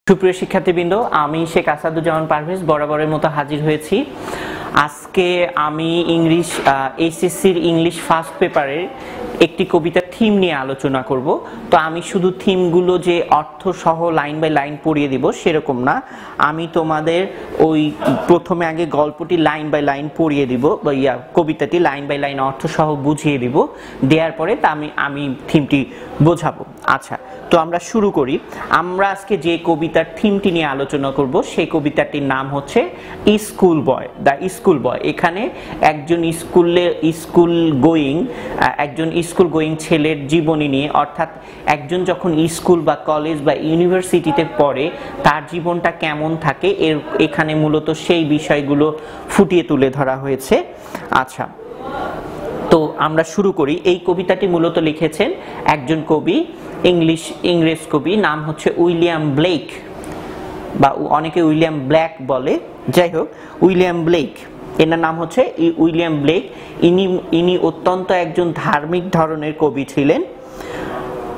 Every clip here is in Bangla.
সুপ্রিয় শিক্ষার্থীবৃন্দ, আমি শেখ আসাদুজ্জামান পারভেজ বরাবরের মতো হাজির হয়েছি। আজকে আমি এইচএসসির ইংলিশ ফার্স্ট পেপারের একটি কবিতার থিম নিয়ে আলোচনা করব। তো আমি শুধু থিমগুলো যে অর্থ সহ লাইন বাই লাইন পড়িয়ে দিব সেরকম না, আমি তোমাদের ওই প্রথমে আগে গল্পটি লাইন বাই লাইন পড়িয়ে দিব বা কবিতাটি লাইন বাই লাইন অর্থ সহ বুঝিয়ে দিব, দেওয়ার পরে তা আমি থিমটি বোঝাবো। আচ্ছা, তো আমরা শুরু করি। আমরা আজকে যে কবিতার থিমটি নিয়ে আলোচনা করব সেই কবিতাটির নাম হচ্ছে স্কুল বয়, দ্য স্কুল বয়। এখানে একজন স্কুল গোয়িং ছেলের জীবনী নিয়ে, অর্থাৎ একজন যখন স্কুল বা কলেজ বা ইউনিভার্সিটিতে পড়ে তার জীবনটা কেমন থাকে এখানে মূলত সেই বিষয়গুলো ফুটিয়ে তুলে ধরা হয়েছে। আচ্ছা, তো আমরা শুরু করি। এই কবিতাটি মূলত লিখেছেন একজন কবি, ইংরেজ কবি, নাম হচ্ছে উইলিয়াম ব্লেক, বা অনেকে উইলিয়াম ব্ল্যাক বলে, যাই হোক উইলিয়াম ব্লেক, এনার নাম হচ্ছে উইলিয়াম ব্লেক। ইনি অত্যন্ত একজন ধার্মিক ধরনের কবি ছিলেন।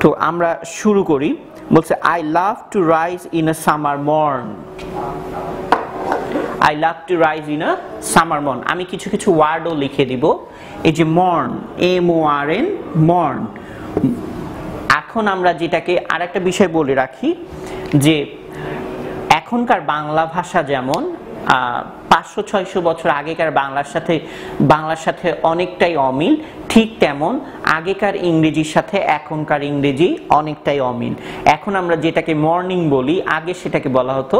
তো আমরা শুরু করি। বলছে, I love to rise in a summer mourn. I love to rise in a summer morn. আমি কিছু কিছু ওয়ার্ডও লিখে দিব। এই যে মর্ন, MORN, মর্ন। এখন আমরা যেটাকে আরেকটা বিষয় বলে রাখি যে এখনকার বাংলা ভাষা যেমন 500-600 বছর আগেকার বাংলার সাথে অনেকটাই অমিল, ঠিক তেমন আগেকার ইংরেজির সাথে এখনকার ইংরেজি অনেকটাই অমিল। এখন আমরা যেটাকে মর্নিং বলি, আগে সেটাকে বলা হতো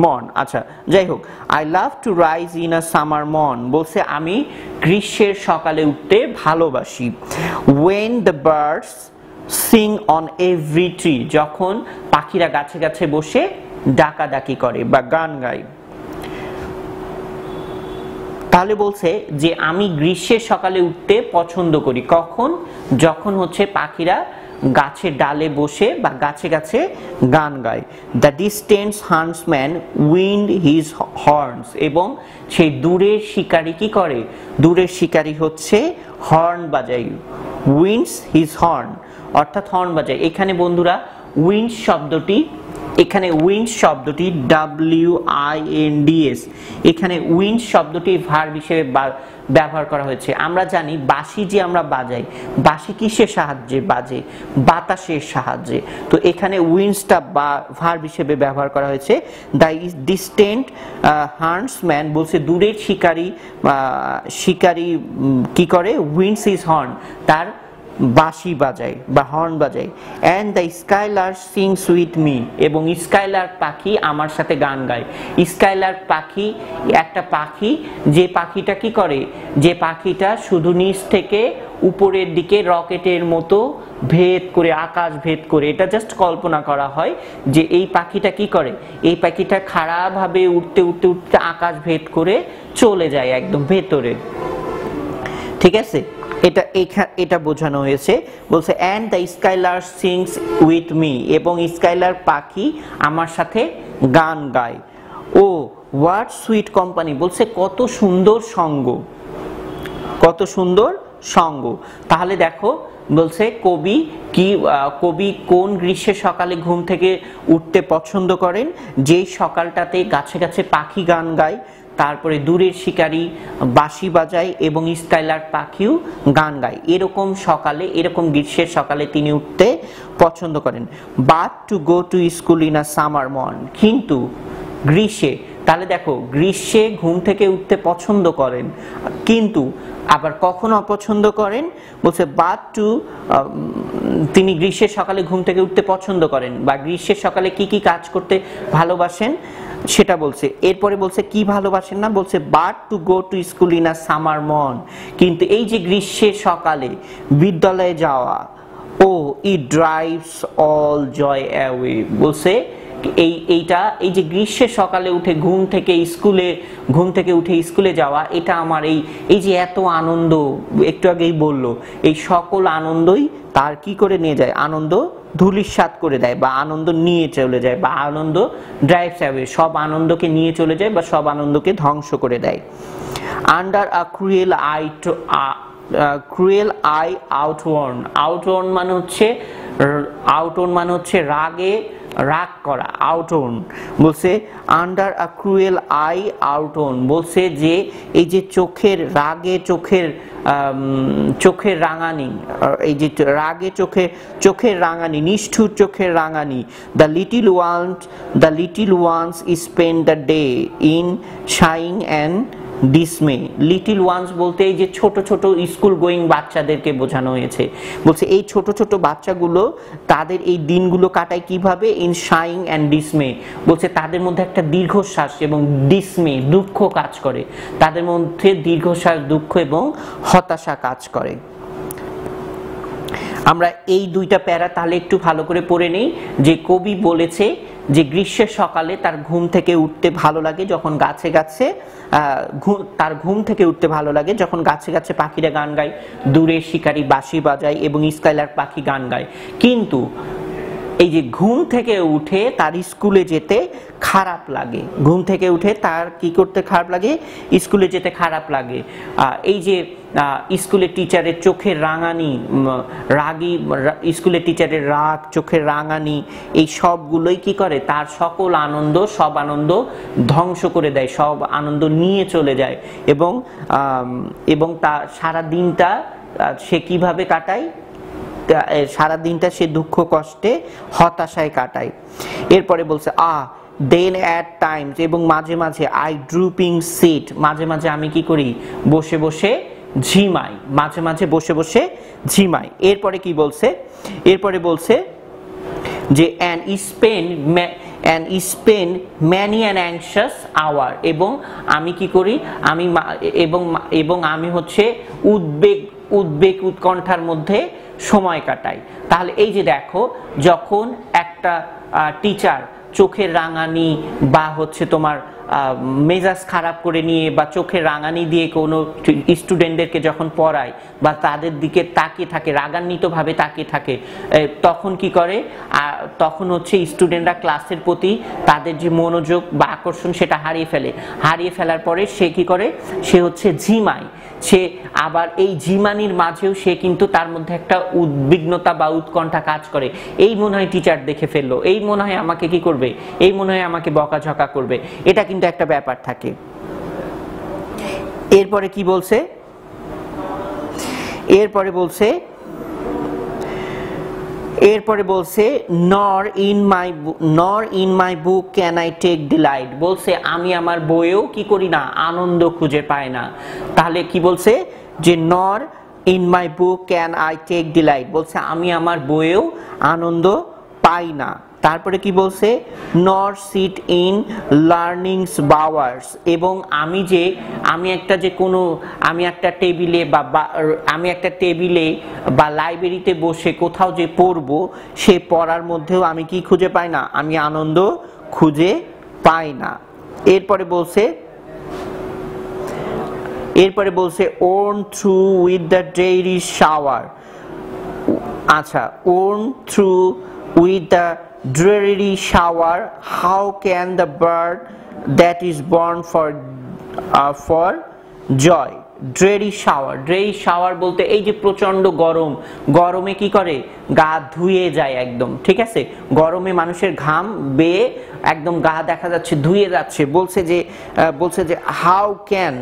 মর্ন। আচ্ছা, যাই হোক, I love to rise in a summer morn বলছে আমি গ্রীষ্মের সকালে উঠতে ভালোবাসি। When the birds sing on every tree, যখন পাখিরা গাছে গাছে বসে ডাকাডাকি করে বা গান গায়। তাহলে বলছে যে আমি গ্রীষ্মের সকালে উঠতে পছন্দ করি। কখন? যখন হচ্ছে পাখিরা গাছের ডালে বসে বা গাছে গাছে গান গায়। The distance হান্টসম্যান wind his horns, এবং সেই দূরের শিকারী কি করে? দূরের শিকারী হচ্ছে হর্ন বাজায়। উইন্ডস হিজ হর্ন, অর্থাৎ হর্ন বাজায়। এখানে বন্ধুরা উইন্ড শব্দটি WINDS, এখানে উইন্ড শব্দটি ভার্ব হিসেবে ব্যবহার করা হয়েছে। আমরা জানি বাঁশি যে আমরা বাজাই, বাঁশি কিসের সাহায্যে বাজে? বাতাসের সাহায্যে। তো এখানে উইন্ডসটা ভার্ব হিসেবে ব্যবহার করা হয়েছে। দ্য ডিস্টেন্ট হান্টসম্যান বলছে দূরের শিকারী কি করে? উইন্ডস হিজ হর্ন, তার বাঁশি বাজায় বা হর্ন বাজায়। And the Skylar sings with me, এবং স্কাইলার পাখি আমার সাথে গান গায়। স্কাইলার পাখি একটা পাখি, যে পাখিটা কি করে? যে পাখিটা শুধু নিচ থেকে উপরের দিকে রকেটের মতো ভেদ করে, আকাশ ভেদ করে, এটা জাস্ট কল্পনা করা হয় যে এই পাখিটা কি করে? এই পাখিটা খাড়াভাবে উঠতে উঠতে উঠতে আকাশ ভেদ করে চলে যায় একদম ভেতরে। ঠিক আছে, এটা বোঝানো হয়েছে। বলছে and the Skylar sings with me, এবং স্কাইলার পাখি আমার সাথে গান গায়। ও হোয়াট সুইট কোম্পানি, বলছে কত সুন্দর সঙ্গ, কত সুন্দর সঙ্গ। তাহলে দেখো, বলছে কবি কোন গ্রীষ্মের সকালে ঘুম থেকে উঠতে পছন্দ করেন? যেই সকালটাতে গাছে গাছে পাখি গান গায়, তারপরে দূরের শিকারী বাঁশি বাজায় এবং স্কাইলার পাখিও গান গায়। এরকম সকালে, এরকম গ্রীষ্মের সকালে তিনি উঠতে পছন্দ করেন। But to go to school in a summer mourn, কিন্তু গ্রীষ্মে, তাহলে দেখো গ্রীষ্মে ঘুম থেকে উঠতে পছন্দ করেন, কিন্তু আবার কখন অপছন্দ করেন? বলছে বাট টু, তিনি গ্রীষ্মের সকালে ঘুম থেকে উঠতে পছন্দ করেন বা গ্রীষ্মের সকালে কি কি কাজ করতে ভালোবাসেন সেটা বলছে। এরপরে বলছে কি ভালোবাসেন না, বলছে but to go to school in a summer mourn, কিন্তু এই যে গ্রীষ্মের সকালে বিদ্যালয়ে যাওয়া, ও ইট ড্রাইভস অল জয় অ্যাওয়ে, বলছে এই যে গ্রীষ্মের সকালে উঠে ঘুম থেকে উঠে স্কুলে যাওয়া, এটা আমার এই যে এত আনন্দ, একটু আগেই বললো, এই সকল আনন্দই তার কি করে নিয়ে যায়? আনন্দ ধূলিসাৎ করে দেয় বা আনন্দ নিয়ে চলে যায়, বা আনন্দ ড্রাইভস অ্যাওয়ে, সব আনন্দকে নিয়ে চলে যায় বা সব আনন্দকে ধ্বংস করে দেয়। আন্ডার আ ক্রুয়েল আই আউটওয়ার্ন, আউটওয়ার্ন মানে হচ্ছে আউটন মানে হচ্ছে রাগে রাগ করা, আউটন। বলছে আন্ডার আ ক্রুয়েল আই আউটন, বলছে যে এই যে চোখের রাগে চোখের রাঙানি, এই যে রাগে চোখের রাঙানি, নিষ্ঠুর চোখের রাঙানি। The little ones spend the day in shying and dismay. Little ones বলতে এই যে ছোট ছোট স্কুল গোয়িং বাচ্চাদেরকে বোঝানো হয়েছে। বলছে এই ছোট ছোট বাচ্চাগুলো তাদের এই দিনগুলো কাটায় কিভাবে, ইন শাইং অ্যান্ড ডিসমে। বলছে তাদের মধ্যে একটা দীর্ঘশ্বাস এবং ডিসমে দুঃখ কাজ করে, তাদের মধ্যে দীর্ঘশ্বাস, দুঃখ এবং হতাশা কাজ করে। আমরা এই দুইটা প্যারা তাহলে একটু ভালো করে পড়ে নেই। যে কবি বলেছে যে গ্রীষ্মের সকালে তার ঘুম থেকে উঠতে ভালো লাগে যখন গাছে গাছে তার ঘুম থেকে উঠতে ভালো লাগে যখন গাছে গাছে পাখিরা গান গায়, দূরে শিকারী বাঁশি বাজায় এবং স্কাইলার পাখি গান গায়। কিন্তু এই যে ঘুম থেকে উঠে তার স্কুলে যেতে খারাপ লাগে, ঘুম থেকে উঠে তার কি করতে খারাপ লাগে, স্কুলে যেতে খারাপ লাগে। এই যে স্কুলের টিচারের চোখের রাঙানি, স্কুলের টিচারের রাগ, চোখের রাঙানি, এই সবগুলোই কি করে, তার সকল আনন্দ, সব আনন্দ ধ্বংস করে দেয়, সব আনন্দ নিয়ে চলে যায়। এবং তার সারা দিনটা সে কিভাবে কাটায়, সারা দিনটা সে দুঃখ কষ্টে হতাশায় কাটায়। এরপরে বলছে দেন অ্যাট টাইমস, এবং মাঝে মাঝে আই ড্রুপিং সিট, মাঝে মাঝে আমি কি করি, বসে বসে ঝিমাই, মাঝে মাঝে বসে বসে ঝিমাই। এরপরে কি বলছে, এরপরে বলছে যে and spend many an anxious hour, এবং আমি কি করি, এবং আমি হচ্ছে উদ্বেগ উৎকণ্ঠার মধ্যে সময় কাটাই। তাহলে এই যে দেখো, যখন একটা টিচার চোখের রাঙানি বা হচ্ছে তোমার মেজাজ খারাপ করে নিয়ে বা চোখের রাঙানি দিয়ে কোনো স্টুডেন্টদেরকে যখন পড়ায় বা তাদের দিকে তাকিয়ে থাকে, রাগান্বিতভাবে তাকিয়ে থাকে, তখন কি করে, তখন হচ্ছে স্টুডেন্টরা ক্লাসের প্রতি তাদের যে মনোযোগ বা আকর্ষণ সেটা হারিয়ে ফেলার পরে সে কি করে, সে হচ্ছে ঝিমায়। সে আবার এই ঝিমানির মাঝেও সে কিন্তু তার মধ্যে একটা উদ্বিগ্নতা বা উৎকণ্ঠা কাজ করে। এই মনে হয় টিচার দেখে ফেললো, এই মনে হয় আমাকে কি করবে, এই মনে হয় আমাকে বকাঝকা করবে, এটা কিন্তু একটা ব্যাপার থাকে। এরপরে কি বলছে, এরপরে বলছে nor in my book can I take delight, বলছে আমি আমার বইয়েও কি করি না, আনন্দ খুঁজে পাই না। তাহলে কি বলছে যে nor in my book can I take delight, বলছে আমি আমার বইয়েও আনন্দ পাই না। তারপরে কি বলছে, নর সিট ইন লার্নিংস বাওয়ার্স, এবং আমি একটা টেবিলে বা লাইব্রেরিতে বসে কোথাও যে পড়বো, সে পড়ার মধ্যেও আমি কি খুঁজে পাই না, আমি আনন্দ খুঁজে পাই না। এরপরে বলছে worn through with the daily shower, আচ্ছা, worn through with the dreary shower, how can the bird that is born for joy? dreary shower বলতে এই যে প্রচন্ড গরমে কি করে, গা ধুয়ে যায় একদম, ঠিক আছে, গরমে মানুষের ঘাম বেয়ে একদম গা দেখা যাচ্ছে ধুয়ে যাচ্ছে। বলছে যে how can,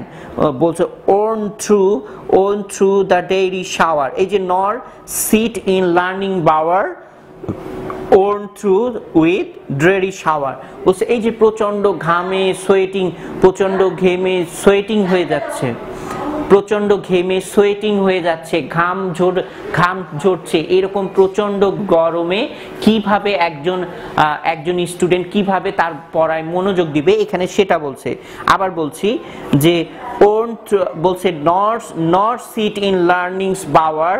বলছে own through the daily shower, এই যে nor sit in learning bower own through with dreary shower, বলছে এই যে প্রচন্ড ঘেমে সোয়েটিং হয়ে যাচ্ছে, ঘাম ঝরছে, এরকম প্রচন্ড গরমে কিভাবে একজন স্টুডেন্ট কিভাবে তার পড়ায় মনোযোগ দিবে, এখানে সেটা বলছে। আবার বলছি যে বলছে nor sit in learning's bower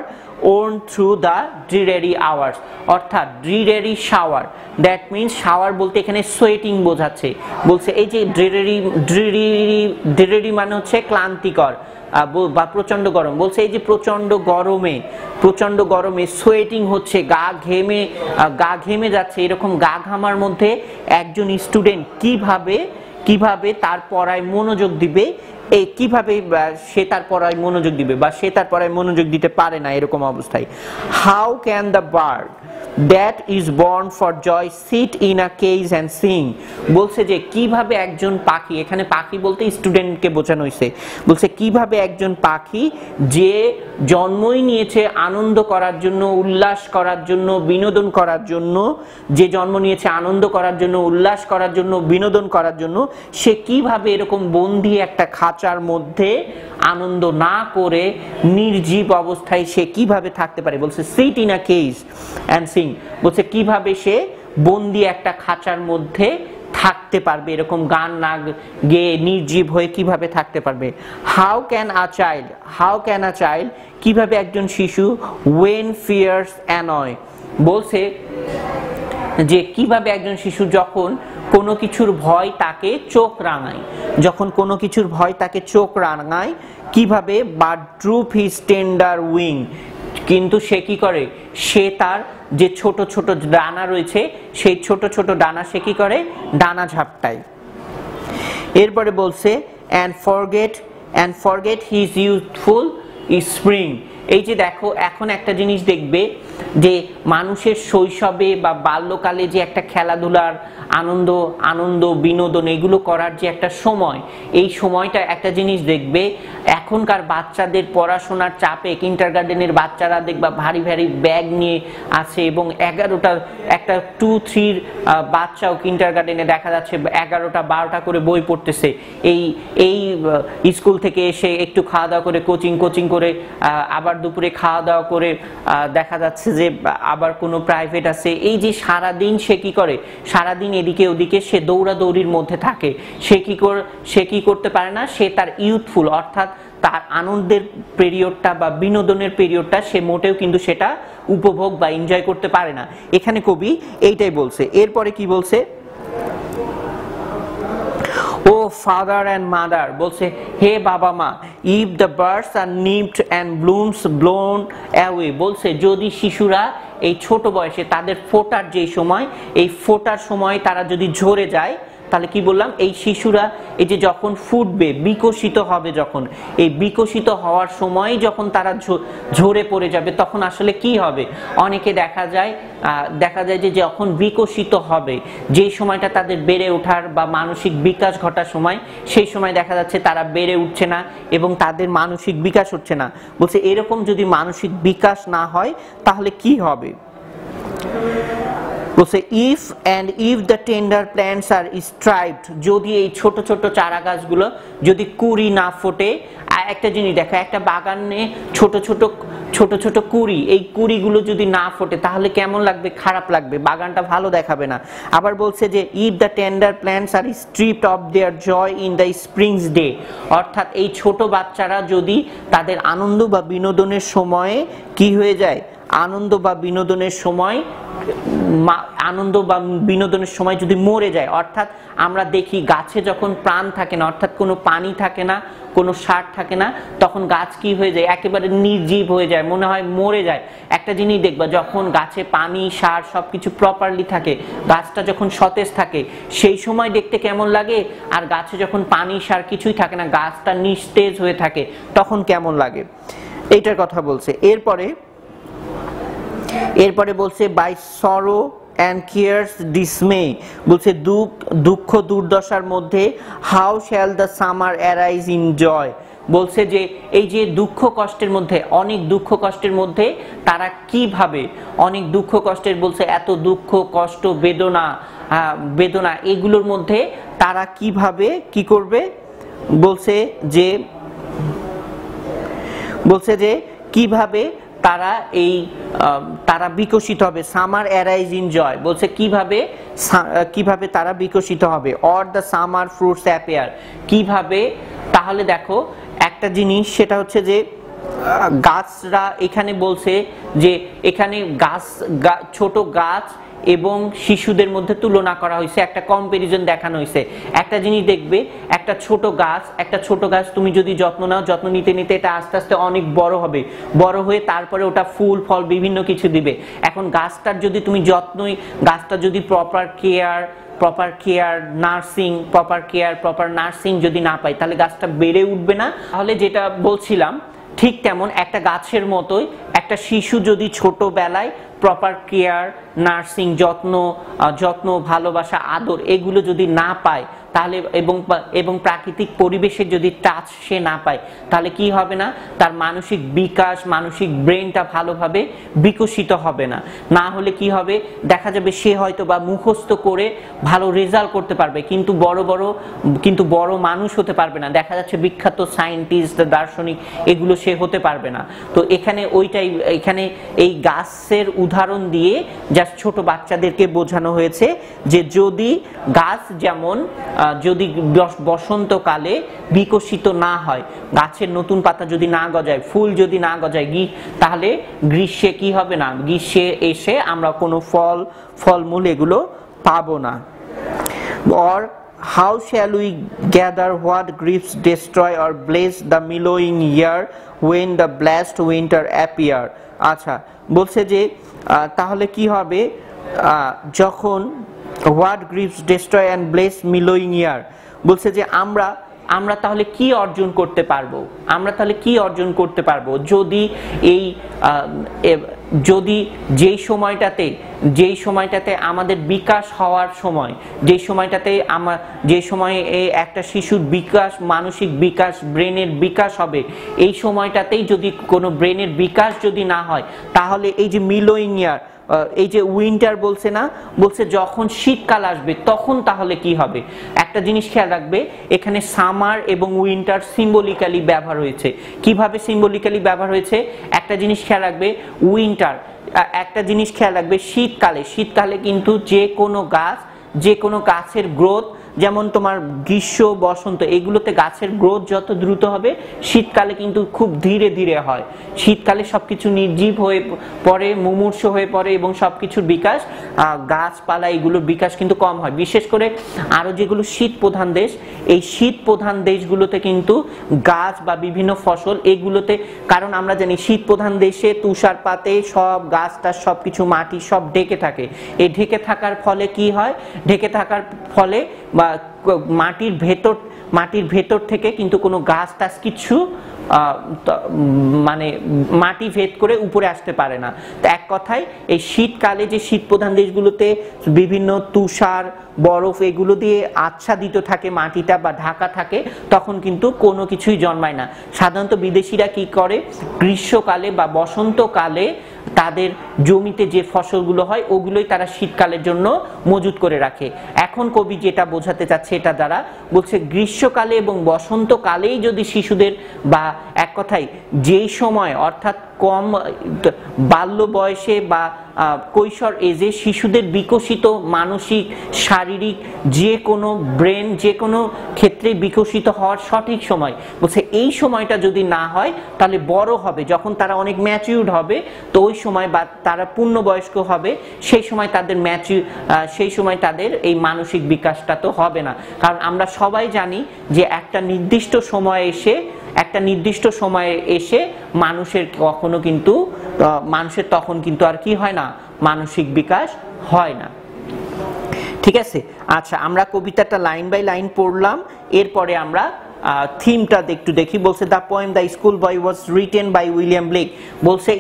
own through the dreary hours, অর্থাৎ dreary shower, that means shower বলতে এখানে সোয়েটিং বোঝাচ্ছে। বলছে এই যে dreary মানে হচ্ছে ক্লান্তিকর বা প্রচন্ড গরম, বলছে এই যে প্রচন্ড গরমে সোয়েটিং হচ্ছে, গা ঘেমে যাচ্ছে, এরকম গা ঘামার মধ্যে একজন স্টুডেন্ট কিভাবে তার পড়ায় মনোযোগ দিবে, এই কিভাবে সে তার পড়ায় মনোযোগ দিবে বা সে তার পড়ায় মনোযোগ দিতে পারে না এরকম অবস্থায়। How can the bird that is born for joy sit in a cage and sing। বলছে যে কিভাবে একজন পাখি, এখানে পাখি বলতে স্টুডেন্টকে বোঝানো হয়েছে, বলছে কিভাবে একজন পাখি যে জন্মই নিয়েছে আনন্দ করার জন্য, উল্লাস করার জন্য, বিনোদন করার জন্য, যে জন্ম নিয়েছে আনন্দ করার জন্য, উল্লাস করার জন্য, বিনোদন করার জন্য, সে কিভাবে এরকম বন্দি একটা খাঁচার মধ্যে আনন্দ না করে নির্জীব অবস্থায় সে কিভাবে থাকতে পারে। বলছে sit in a cage and sing, বলছে কিভাবে সে বন্দি একটা খাঁচার মধ্যে থাকতে পারবে, এরকম গান না গেয়ে নির্জীব হয়ে কিভাবে থাকতে পারবে। হাউ ক্যান আ চাইল্ড, কিভাবে একজন শিশু ওয়েন ফিয়ার্স অ্যানয়, বলছে যে কিভাবে একজন শিশু যখন কোনো কিছুর ভয় তাকে চোখ রাঙায়, যখন কোনো কিছুর ভয় তাকে চোখ রাঙায় কিভাবে, বাট ড্রুপ হিজ টেন্ডার উইং, কিন্তু সে কি করে, সে তার যে ছোট ছোট ডানা রয়েছে সেই ছোট ছোট ডানা সে কি করে, ডানা ঝাপটায়। এরপরে বলছে and forget his youthful spring। এই যে দেখো এখন একটা জিনিস দেখবে যে মানুষের শৈশবে বা বাল্যকালে যে একটা খেলাধুলার আনন্দ বিনোদন এগুলো করার যে একটা সময়, এই সময়টা একটা জিনিস দেখবে এখনকার বাচ্চাদের পড়াশোনার চাপে কিন্ডারগার্টেনের বাচ্চারা দেখবা ভারী ভারী ব্যাগ নিয়ে আছে এবং 11টা একটা 2-3 বাচ্চাও কিন্ডারগার্টেনে দেখা যাচ্ছে 11টা 12টা করে বই পড়তেছে। এই স্কুল থেকে এসে একটু খাওয়া দাওয়া করে কোচিং করে আবার দুপুরে খাওয়া দাওয়া করে দেখা যাচ্ছে যে আবার কোনো প্রাইভেট আছে। এই যে সারাদিন সে কি করে, সারাদিন এদিকে ওদিকে সে দৌড়াদৌড়ির মধ্যে থাকে, সে কি করতে পারে না, সে তার ইউথফুল অর্থাৎ তার আনন্দের পিরিয়ডটা বা বিনোদনের পিরিয়ডটা সে মোটেও কিন্তু সেটা উপভোগ বা এনজয় করতে পারে না। এখানে কবি এইটাই বলছে। এরপরে কি বলছে, ও ফাদার অ্যান্ড মাদার, বলছে হে বাবা মা, if the birds R নিপড and blooms blown away, বলছে যদি শিশুরা এই ছোট বয়সে তাদের ফোটার যে সময়, এই ফোটার সময় তারা যদি ঝরে যায়, তাহলে কি বললাম, এই শিশুরা এই যে যখন ফুটবে বিকশিত হবে, যখন এই বিকশিত হওয়ার সময় যখন তারা ঝরে পড়ে যাবে তখন আসলে কি হবে, অনেকে দেখা যায় যে যখন বিকশিত হবে যে সময়টা তাদের বেড়ে ওঠার বা মানসিক বিকাশ ঘটার সময়, সেই সময় দেখা যাচ্ছে তারা বেড়ে উঠছে না এবং তাদের মানসিক বিকাশ হচ্ছে না। বলছে এরকম যদি মানসিক বিকাশ না হয় তাহলে কি হবে। বলছে if the tender plants are striped, যদি এই ছোট ছোট চারা গাছগুলো যদি কুঁড়ি না ফোটে, একটা জিনিস দেখো একটা বাগানে ছোট ছোট কুঁড়ি, এই কুঁড়িগুলো যদি না ফোটে তাহলে কেমন লাগবে, খারাপ লাগবে, বাগানটা ভালো দেখাবে না। আবার বলছে যে if the tender plants are stripped of their joy in the spring's day, অর্থাৎ এই ছোট বাচ্চারা যদি তাদের আনন্দ বা বিনোদনের সময়ে কি হয়ে যায়, আনন্দ বা বিনোদনের সময় যদি মরে যায়, অর্থাৎ আমরা দেখি গাছে যখন প্রাণ থাকে না, অর্থাৎ কোনো পানি থাকে না, কোনো সার থাকে না, তখন গাছ কি হয়ে যায়, একেবারে নির্জীব হয়ে যায়, মনে হয় মরে যায়। একটা জিনিস দেখবা, যখন গাছে পানি সার সবকিছু প্রপারলি থাকে, গাছটা যখন সতেজ থাকে সেই সময় দেখতে কেমন লাগে, আর গাছে যখন পানি সার কিছুই থাকে না, গাছটা নিস্তেজ হয়ে থাকে, তখন কেমন লাগে, এইটার কথা বলছে। এরপরে বলছে বাই সরো অ্যান্ড কেয়ারস ডিসমে, বলছে দুঃখ দুর্দশার মধ্যে how shall the summer arise in joy, বলছে যে এই যে দুঃখ কষ্টের মধ্যে, অনেক দুঃখ কষ্টের মধ্যে তারা কিভাবে, অনেক দুঃখ কষ্টের, বলছে এত দুঃখ কষ্ট বেদনা এগুলোর মধ্যে তারা কিভাবে কি করবে, বলছে যে কিভাবে তারা বিকশিত হবে। সামার অ্যারাইজ ইন জয়, বলছে কিভাবে তারা বিকশিত হবে। Or the summer fruits appear, কিভাবে, তাহলে দেখো একটা জিনিস সেটা হচ্ছে যে গাছরা, এখানে বলছে যে এখানে ছোট গাছ এবং শিশুদের মধ্যে তুলনা করা হয়েছে, একটা কম্পারিজন দেখানো হয়েছে। একটা জিনিস দেখবে, একটা ছোট গাছ তুমি যদি যত্ন নাও, যত্ন নিতে নিতে এটা আস্তে আস্তে অনেক বড় হবে, বড় হয়ে তারপরে ওটা ফুল ফল বিভিন্ন কিছু দিবে। এখন গাছটার যদি তুমি গাছটা যদি proper care proper care nursing যদি না পাই তাহলে গাছটা বেড়ে উঠবে না। তাহলে যেটা বলছিলাম ঠিক তেমন একটা গাছের মতোই একটা শিশু যদি ছোটবেলায় প্রপার কেয়ার, নার্সিং, যত্ন, ভালোবাসা, আদর এগুলো যদি না পায় তাহলে এবং প্রাকৃতিক পরিবেশের যদি টাচ সে না পায় তাহলে কি হবে না, তার মানসিক বিকাশ, মানসিক ব্রেনটা ভালোভাবে বিকশিত হবে না। না হলে কি হবে, দেখা যাবে সে হয়তো বা মুখস্থ করে ভালো রেজাল্ট করতে পারবে কিন্তু বড় মানুষ হতে পারবে না। দেখা যাচ্ছে বিখ্যাত সায়েন্টিস্ট, দার্শনিক এগুলো সে হতে পারবে না। তো এখানে এই গাছের উদাহরণ দিয়ে জাস্ট ছোট বাচ্চাদেরকে বোঝানো হয়েছে যে যদি গাছ যেমন যদি বসন্তকালে বিকশিত না হয়, গাছের নতুন পাতা যদি না গজায়, ফুল যদি না গজায়, তাহলে গ্রীষ্মে কি হবে না, গ্রীষ্মে এসে আমরা কোনো ফলমূল এগুলো পাবো না। or how shall we gather what griefs destroy or bless the mellowing year when the blessed winter appear? আচ্ছা, বলছে যে তাহলে কি হবে যখন what griefs destroy and bless mellowing year, বলছে যে আমরা তাহলে কি অর্জন করতে পারবো যদি যেই সময়টাতে আমাদের বিকাশ হওয়ার সময়, যে সময়ে একটা শিশুর বিকাশ, মানসিক বিকাশ, ব্রেনের বিকাশ হবে, এই সময়টাতেই যদি কোনো ব্রেনের বিকাশ যদি না হয় তাহলে এই যে মিলোইং ইয়ার, এই যে উইন্টার বলছে যখন শীতকাল আসবে তখন তাহলে কি হবে। একটা জিনিস খেয়াল রাখবে, এখানে সামার এবং উইন্টার সিম্বলিক্যালি ব্যবহার হয়েছে। কিভাবে সিম্বলিক্যালি ব্যবহার হয়েছে একটা জিনিস খেয়াল রাখবে, শীতকালে কিন্তু যে কোনো গাছের গ্রোথ, যেমন তোমার গ্রীষ্ম, বসন্ত এগুলোতে গাছের গ্রোথ যত দ্রুত হবে, শীতকালে কিন্তু খুব ধীরে ধীরে হয়। শীতকালে সবকিছু নির্জীব হয়ে পড়ে, মুমূর্ষু হয়ে পড়ে এবং সবকিছুর বিকাশ, গাছপালা এগুলোর বিকাশ কিন্তু কম হয়। বিশেষ করে আরো যেগুলো শীত প্রধান দেশ, এই শীত প্রধান দেশগুলোতে কিন্তু গাছ বা বিভিন্ন ফসল এগুলোতে, কারণ আমরা জানি শীত প্রধান দেশে তুষারপাতে সব গাছটা সবকিছু মাটি সব ঢেকে থাকে। এই ঢেকে থাকার ফলে কি হয়, ঢেকে থাকার ফলে বা মাটির ভেতর থেকে কিন্তু কোনো গাছ টাছ কিছু মানে মাটি ভেদ করে উপরে আসতে পারে না। তো এক কথায় এই শীতকালে যে শীত প্রধান দেশগুলোতে বিভিন্ন তুষার, বরফ এগুলো দিয়ে আচ্ছাদিত থাকে মাটিটা বা ঢাকা থাকে, তখন কিন্তু কোনো কিছুই জন্মায় না। সাধারণত বিদেশিরা কি করে, গ্রীষ্মকালে বা বসন্তকালে তাদের জমিতে যে ফসলগুলো হয় ওগুলোই তারা শীতকালের জন্য মজুত করে রাখে। এখন কবি যেটা বোঝাতে চাচ্ছে এটা দ্বারা বলছে গ্রীষ্মকালে এবং বসন্তকালেই যদি শিশুদের, বা এক কথায় যেই সময় অর্থাৎ কম বাল্য বয়সে বা কৈশোর এজে শিশুদের বিকশিত মানসিক, শারীরিক যে কোনো ব্রেন যে কোনো ক্ষেত্রে বিকশিত হওয়ার সঠিক সময়, বলছে এই সময়টা যদি না হয় তাহলে বড় হবে, যখন তারা অনেক ম্যাচিউরড হবে, তো ওই সময় বা তারা পূর্ণবয়স্ক হবে, সেই সময় তাদের এই মানসিক বিকাশটা তো হবে না। কারণ আমরা সবাই জানি যে একটা নির্দিষ্ট সময়ে এসে মানুষের তখন কিন্তু আর কি হয় না, মানসিক বিকাশ হয় না। ঠিক আছে, আচ্ছা আমরা কবিতাটা লাইন বাই লাইন পড়লাম, এরপরে আমরা থিমটা একটু দেখি। বলছে the poem the school boy was written by William Blake. বলছে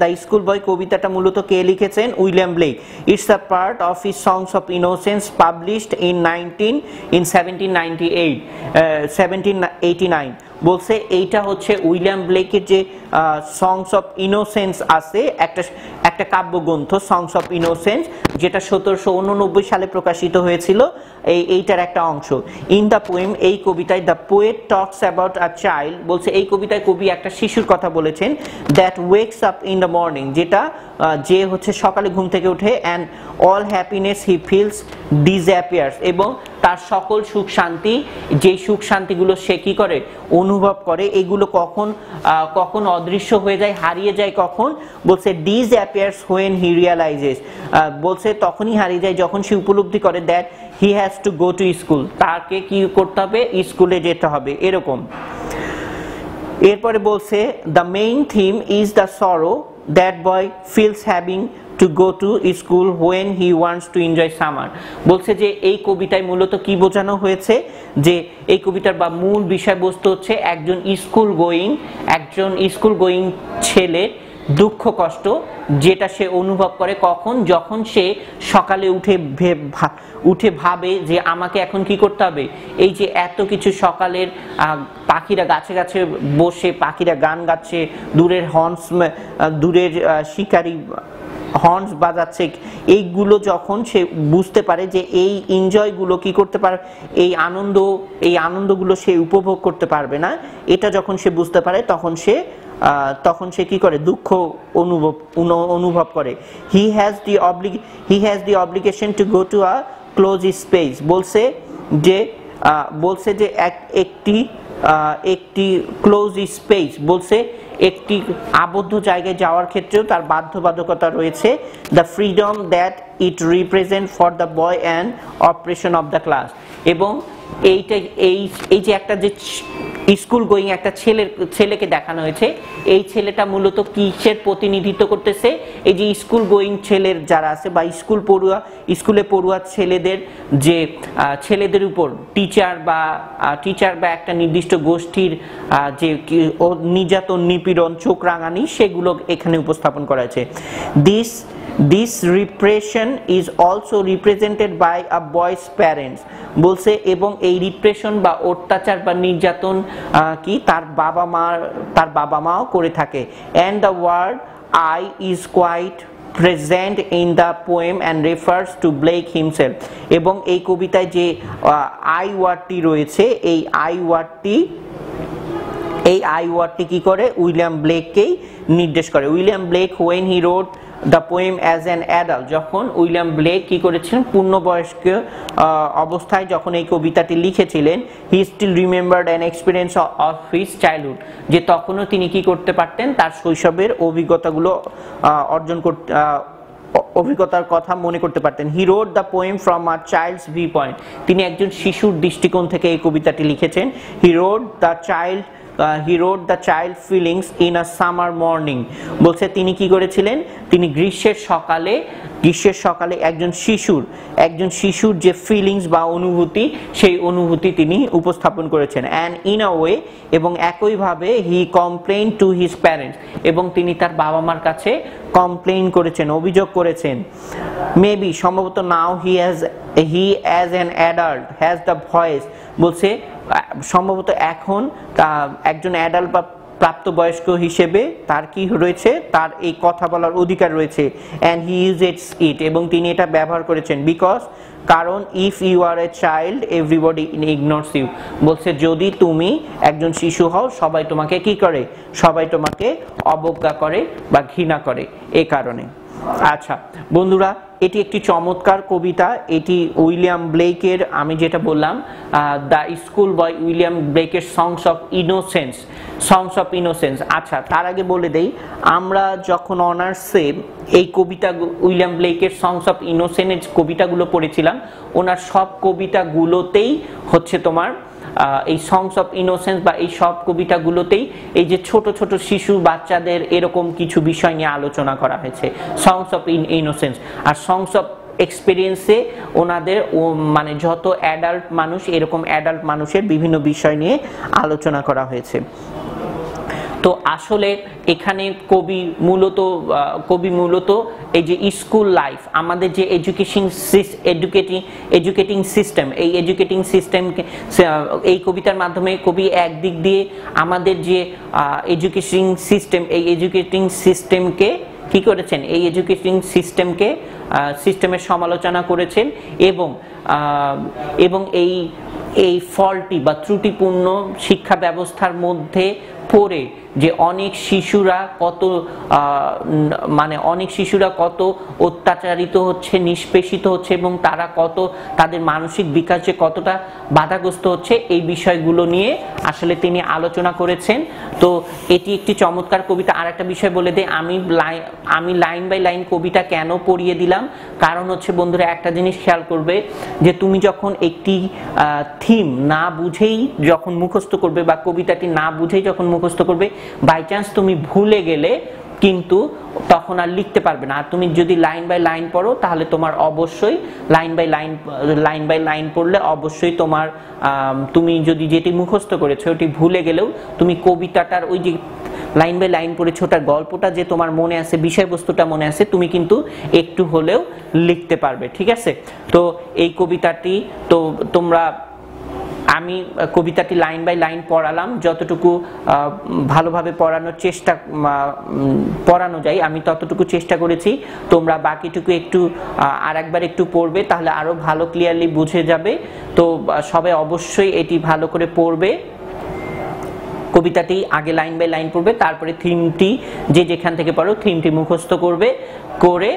দ্য স্কুল বয় কবিতাটা মূলত কে লিখেছেন, William Blake. It's a part of his songs of innocence published in 1789। বলছে এইটা হচ্ছে উইলিয়াম ব্লেকের যে সংস অফ ইনোসেন্স আছে, একটা কাব্যগ্রন্থ সংস অফ ইনোসেন্স, যেটা 1789 সালে প্রকাশিত হয়েছিল, এইটার একটা অংশ। ইন দ্য পোয়েম, এই কবিতায় the poet talks about a child, বলছে এই কবিতায় কবি একটা শিশুর কথা বলেছেন, that wakes up in the morning, যে হচ্ছে সকালে ঘুম থেকে উঠে, and all happiness he feels disappears, এবং তার সকল সুখ শান্তি, যেই সুখ শান্তিগুলো সে কি করে, অনুভব করে, এগুলো কখন অদৃশ্য হয়ে যায়, হারিয়ে যায় কখন, বলছে ডিসঅ্যাপিয়ার্স হোয়েন হি রিয়ালাইজেস, বলছে তখনই হারিয়ে যায় যখন সে উপলব্ধি করে that he has to go to school, তাকে কি করতে হবে, স্কুলে যেতে হবে, এরকম। এরপরে বলছে the main theme is the sorrow that boy feels having to go to school when he wants to enjoy summer। বলছে যে এই কবিতায় মূলত কি বোঝানো হয়েছে, যে এই কবিতার বা মূল বিষয়বস্তু হচ্ছে একজন স্কুল গোয়িং ছেলে দুঃখ কষ্ট যেটা সে অনুভব করে কখন, যখন সে সকালে উঠে ভাবে যে আমাকে এখন কি করতে হবে, এই যে এত কিছু সকালের পাখিরা গাছে গাছে বসে পাখিরা গান গাচ্ছে, দূরের শিকারী হর্নস বাজাচ্ছে, এইগুলো যখন সে বুঝতে পারে যে এই এনজয়গুলো কি করতে পারে, এই আনন্দগুলো সে উপভোগ করতে পারবে না, এটা যখন সে বুঝতে পারে তখন সে কি করে, দুঃখ অনুভব করে। He has the obligation to go to a close space. বলছে যে একটি ক্লোজ স্পেস, বলছে একটি আবদ্ধ জায়গায় যাওয়ার ক্ষেত্রেও তার বাধ্যবাধকতা রয়েছে। The freedom that it represent for the boy and operation of the class. এবং এই যে একটা যে স্কুল গোয়িং একটা ছেলেকে দেখানো হয়েছে, এই ছেলেটা মূলত কিসের প্রতিনিধিত্ব করতেছে, এই যে স্কুল গোয়িং ছেলের যারা আছে বা স্কুলে পড়ুয়া ছেলেদের উপর টিচার বা একটা নির্দিষ্ট গোষ্ঠীর যে নির্যাতন নিপীড়ন চোখ রাঙানি সেগুলো এখানে উপস্থাপন করা হয়েছে। This repression is also represented by a boy's parents। বলছে এবং এই রিপ্রেশন বা অত্যাচার বা নির্যাতন কি তার বাবা মাও করে থাকে। And the word I is quite present in the poem and refers to Blake himself। এবং এই কবিতায় যে I ওয়ার্ডটি রয়েছে, এই I ওয়ার্ডটি কি করে, উইলিয়াম ব্লেককেই নির্দেশ করে। William Blake when he wrote the poem as an adult, যখন উইলিয়াম ব্লেক কি করেছিলেন, পূর্ণবয়স্ক অবস্থায় যখন এই কবিতাটি লিখেছিলেন, he still remembered an experience of his childhood, যে তখনও তিনি কি করতে পারতেন, তার শৈশবের অভিজ্ঞতার কথা মনে করতে পারতেন। He wrote the poem from a child's viewpoint। তিনি একজন শিশুর দৃষ্টিকোণ থেকে এই কবিতাটি লিখেছেন। He wrote the child feelings in a summer morning। বলছে তিনি কি করেছিলেন, তিনি গ্রীষ্মের সকালে একজন শিশুর যে ফিলিংস বা অনুভূতি, সেই অনুভূতি তিনি উপস্থাপন করেছেন। and in a way, এবং একইভাবে he complained to his parents, এবং তিনি তার বাবা মার কাছে কমপ্লেইন করেছেন, অভিযোগ করেছেন। মেবি সম্ভবত now he as an adult has the voice। বলছে সম্ভবত এখন একজন অ্যাডাল্ট বা প্রাপ্তবয়স্ক হিসেবে তার কি রয়েছে, তার এই কথা বলার অধিকার রয়েছে। and he uses it, এবং তিনি এটা ব্যবহার করেছেন। কারণ if you are a child everybody ignores you। বলছে যদি তুমি একজন শিশু হও সবাই তোমাকে কি করে, সবাই তোমাকে অবজ্ঞা করে বা ঘৃণা করে এই কারণে। আচ্ছা বন্ধুরা, এটি একটি চমৎকার কবিতা। এটি উইলিয়াম ব্লেকের, আমি যেটা বললাম দ্য স্কুল বয় উইলিয়াম ব্লেকের সংস অফ ইনোসেন্স। আচ্ছা তার আগে বলে দেই, আমরা যখন অনার্সে এই কবিতা উইলিয়াম ব্লেকের সংস অফ ইনোসেন্স কবিতাগুলো পড়েছিলাম, ওনার সব কবিতাগুলোতেই হচ্ছে তোমার এই সংস অফ ইনোসেন্স বা এই সব কবিতাগুলোতেই এই যে ছোট ছোট শিশু বাচ্চাদের এরকম কিছু বিষয় নিয়ে আলোচনা করা হয়েছে, সংস অফ ইনোসেন্স। আর সংস অফ এক্সপেরিয়েন্সে ওনাদের মানে যত অ্যাডাল্ট মানুষ, এরকম অ্যাডাল্ট মানুষের বিভিন্ন বিষয় নিয়ে আলোচনা করা হয়েছে। তো আসলে এখানে কবি মূলত এই যে স্কুল লাইফ, আমাদের যে এডুকেটিং সিস্টেম, এই এডুকেটিং সিস্টেমকে এই কবিতার মাধ্যমে কবি একদিক দিয়ে আমাদের যে এডুকেটিং সিস্টেমকে কি করেছেন, এই এডুকেটিং সিস্টেমের সমালোচনা করেছেন এবং এই ফল্টি বা ত্রুটিপূর্ণ শিক্ষা ব্যবস্থার মধ্যে পড়ে যে অনেক শিশুরা কত অত্যাচারিত হচ্ছে, নিষ্পেষিত হচ্ছে এবং তারা তাদের মানসিক বিকাশ যে কতটা বাধাগ্রস্ত হচ্ছে, এই বিষয়গুলো নিয়ে আসলে তিনি আলোচনা করেছেন। তো এটি একটি চমৎকার কবিতা। আর একটা বিষয় বলে দিই, আমি লাইন বাই লাইন কবিতা কেন পড়িয়ে দিলাম, কারণ হচ্ছে বন্ধুরা একটা জিনিস খেয়াল করবে যে তুমি যখন একটি থিম না বুঝেই যখন মুখস্থ করবে বা কবিতাটি না বুঝেই যখন মুখস্থ করবে, বাই চান্স তুমি ভুলে গেলে কিন্তু তখন আর লিখতে পারবে না। আর তুমি যদি লাইন বাই লাইন পড়ো তাহলে তোমার অবশ্যই লাইন বাই লাইন পড়লে অবশ্যই তোমার তুমি যদি যেটি মুখস্থ করেছো ওটি ভুলে গেলেও তুমি কবিতাটার ওই যে লাইন বাই লাইন পড়েছো ওটার গল্পটা যে তোমার মনে আছে, বিষয়বস্তুটা মনে আছে, তুমি কিন্তু একটু হলেও লিখতে পারবে। ঠিক আছে, তো এই কবিতাটি তো তোমরা আমি কবিতাটি লাইন বাই লাইন পড়ালাম, যতটুকু ভালোভাবে পড়ানো যায় আমি ততটুকু চেষ্টা করেছি। তোমরা বাকিটুকু একটু আরেকবার একটু পড়বে, তাহলে আরো ভালো ক্লিয়ারলি বুঝে যাবে। তো সবাই অবশ্যই এটি ভালো করে পড়বে। কবিতাটি আগে লাইন বাই লাইন পড়বে, তারপরে থিমটি যে যেখান থেকে পারো থিমটি মুখস্থ করবে, করে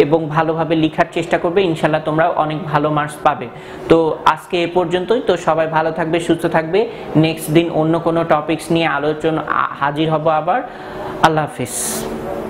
এবং ভালোভাবে লেখার চেষ্টা করবে। ইনশাল্লাহ তোমরা অনেক ভালো মার্কস পাবে। তো আজকে এ পর্যন্তই। তো সবাই ভালো থাকবে, সুস্থ থাকবে। নেক্সট দিন অন্য কোনো টপিকস নিয়ে আলোচনা হাজির হব আবার। আল্লাহ হাফিজ।